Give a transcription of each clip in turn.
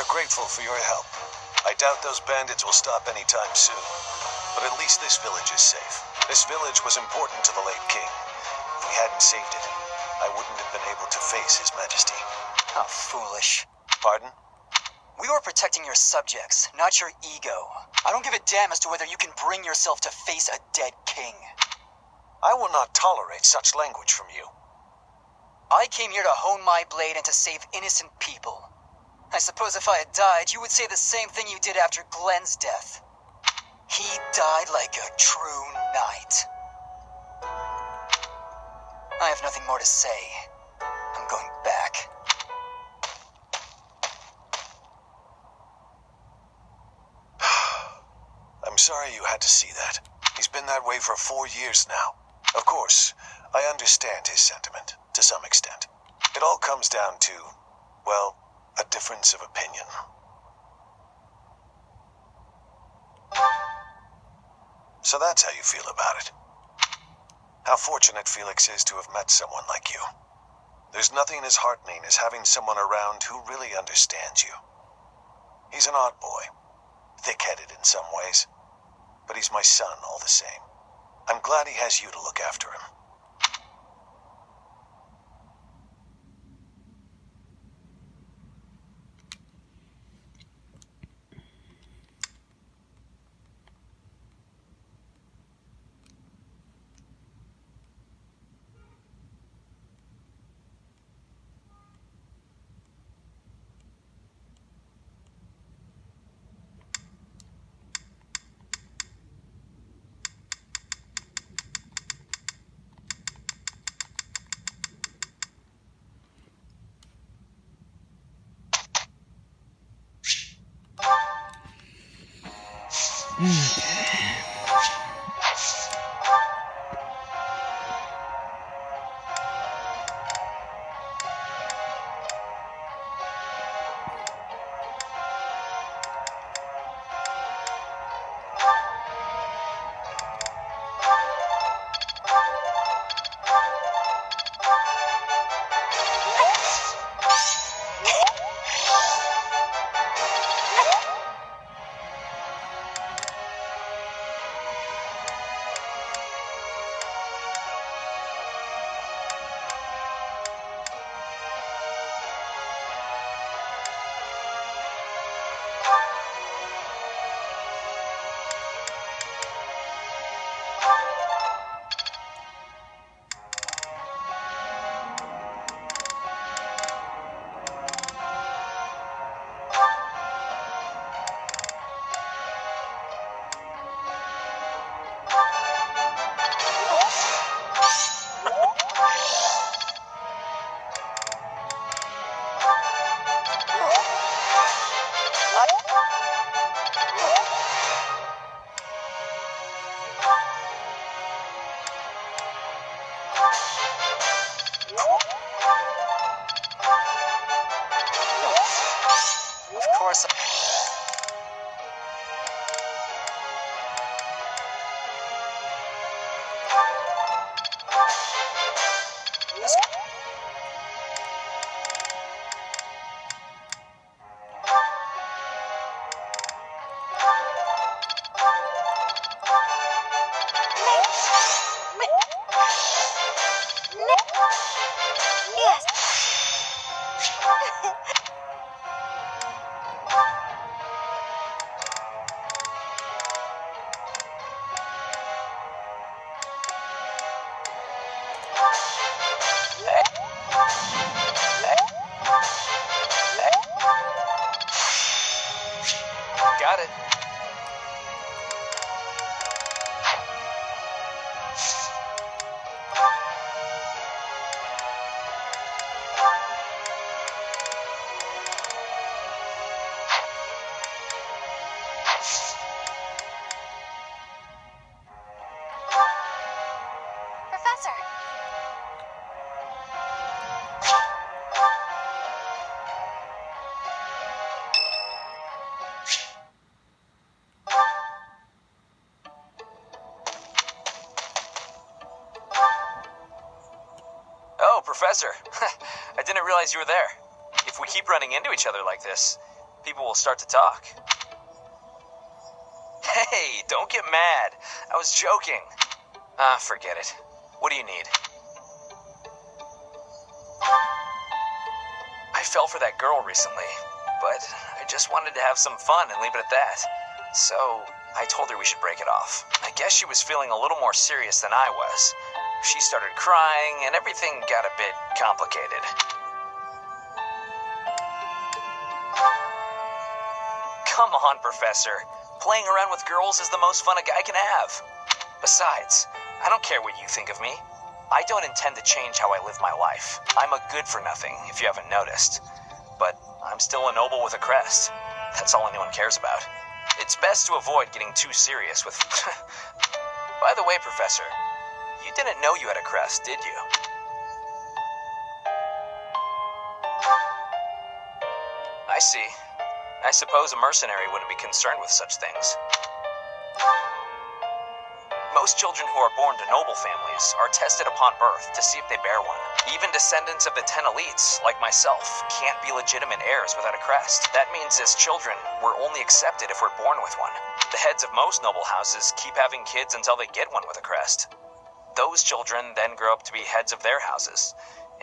are grateful for your help. I doubt those bandits will stop anytime soon. But at least this village is safe. This village was important to the late king. If we hadn't saved it, I wouldn't have been able to face his majesty. How foolish. Pardon? We were protecting your subjects, not your ego. I don't give a damn as to whether you can bring yourself to face a dead king. I will not tolerate such language from you. I came here to hone my blade and to save innocent people. I suppose if I had died, you would say the same thing you did after Glenn's death. He died like a true knight. I have nothing more to say. I'm going back. I'm sorry you had to see that. He's been that way for 4 years now. Of course, I understand his sentiment, to some extent. It all comes down to, well, a difference of opinion. So that's how you feel about it. How fortunate Felix is to have met someone like you. There's nothing as heartening as having someone around who really understands you. He's an odd boy, thick-headed in some ways, but he's my son all the same. I'm glad he has you to look after him. Of course. Got it. Professor. Oh, Professor. I didn't realize you were there. If we keep running into each other like this, people will start to talk. Hey, don't get mad. I was joking. Forget it. What do you need? I fell for that girl recently, but I just wanted to have some fun and leave it at that. So, I told her we should break it off. I guess she was feeling a little more serious than I was. She started crying, and everything got a bit complicated. Come on, Professor. Playing around with girls is the most fun a guy can have. Besides, I don't care what you think of me. I don't intend to change how I live my life. I'm a good-for-nothing, if you haven't noticed. But I'm still a noble with a crest. That's all anyone cares about. It's best to avoid getting too serious with... By the way, Professor, you didn't know you had a crest, did you? I see. I suppose a mercenary wouldn't be concerned with such things. Most children who are born to noble families are tested upon birth to see if they bear one. Even descendants of the 10 elites, like myself, can't be legitimate heirs without a crest. That means as children, we're only accepted if we're born with one. The heads of most noble houses keep having kids until they get one with a crest. Those children then grow up to be heads of their houses,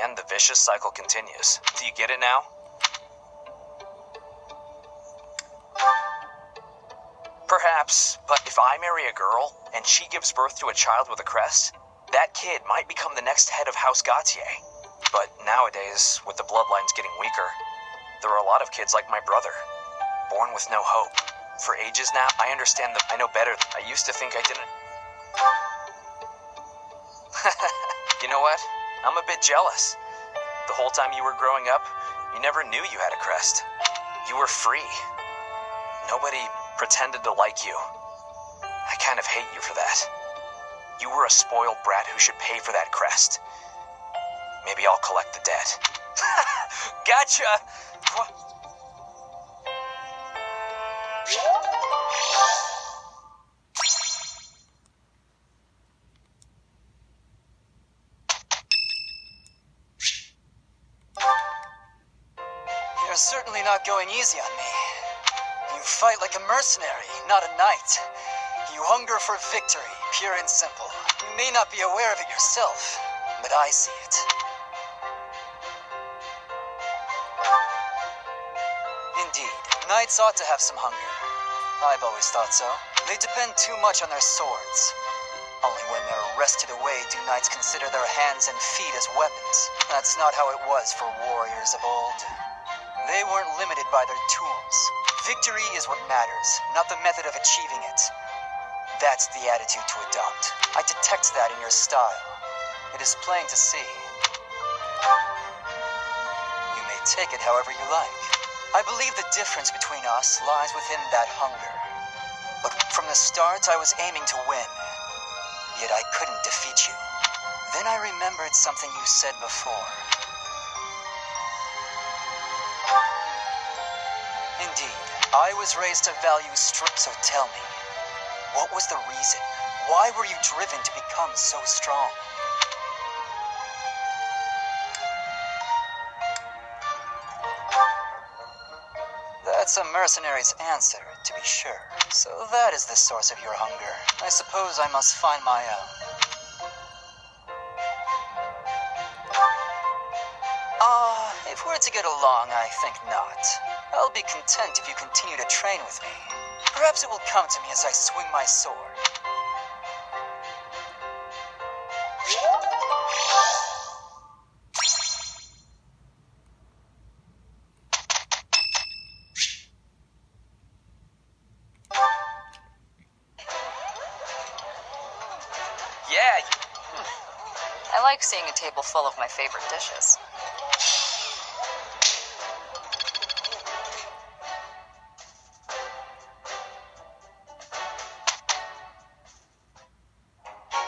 and the vicious cycle continues. Do you get it now? Perhaps, but if I marry a girl and she gives birth to a child with a crest, that kid might become the next head of House Gautier. But nowadays, with the bloodlines getting weaker, there are a lot of kids like my brother, born with no hope. For ages now, I understand that I know better. I used to think I didn't. You know what? I'm a bit jealous. The whole time you were growing up, you never knew you had a crest. You were free. Nobody pretended to like you. I kind of hate you for that. You were a spoiled brat who should pay for that crest. Maybe I'll collect the debt. Gotcha! You're certainly not going easy on me. You fight like a mercenary, not a knight. You hunger for victory, pure and simple. You may not be aware of it yourself, but I see it. Indeed, knights ought to have some hunger. I've always thought so. They depend too much on their swords. Only when they're wrested away do knights consider their hands and feet as weapons. That's not how it was for warriors of old. They weren't limited by their tools. Victory is what matters, not the method of achieving it. That's the attitude to adopt. I detect that in your style. It is plain to see. You may take it however you like. I believe the difference between us lies within that hunger. But from the start, I was aiming to win. Yet I couldn't defeat you. Then I remembered something you said before. Indeed, I was raised to value strength, so tell me, what was the reason? Why were you driven to become so strong? That's a mercenary's answer, to be sure. So that is the source of your hunger. I suppose I must find my own. If we're to get along, I think not. I'll be content if you continue to train with me. Perhaps it will come to me as I swing my sword. Yeah. I like seeing a table full of my favorite dishes.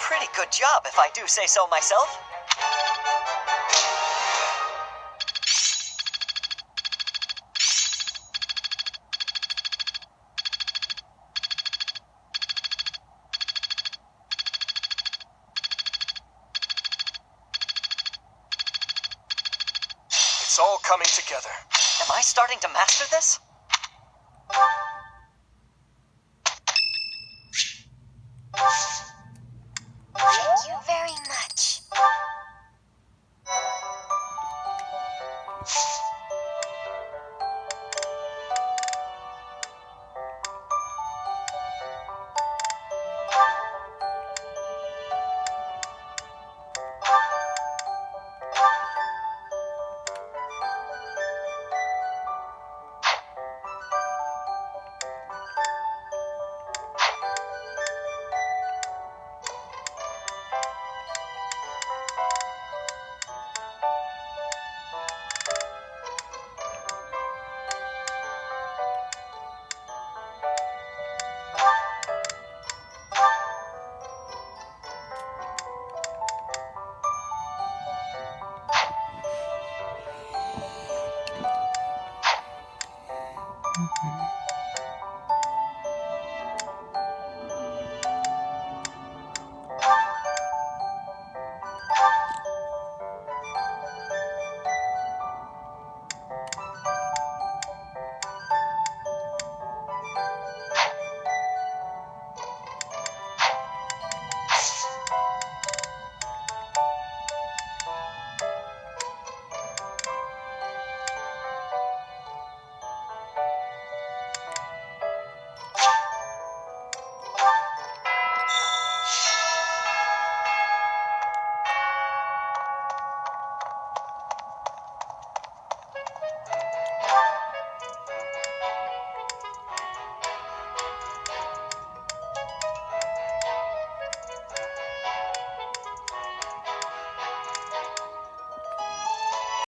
Pretty good job, if I do say so myself. It's all coming together. Am I starting to master this? you very much.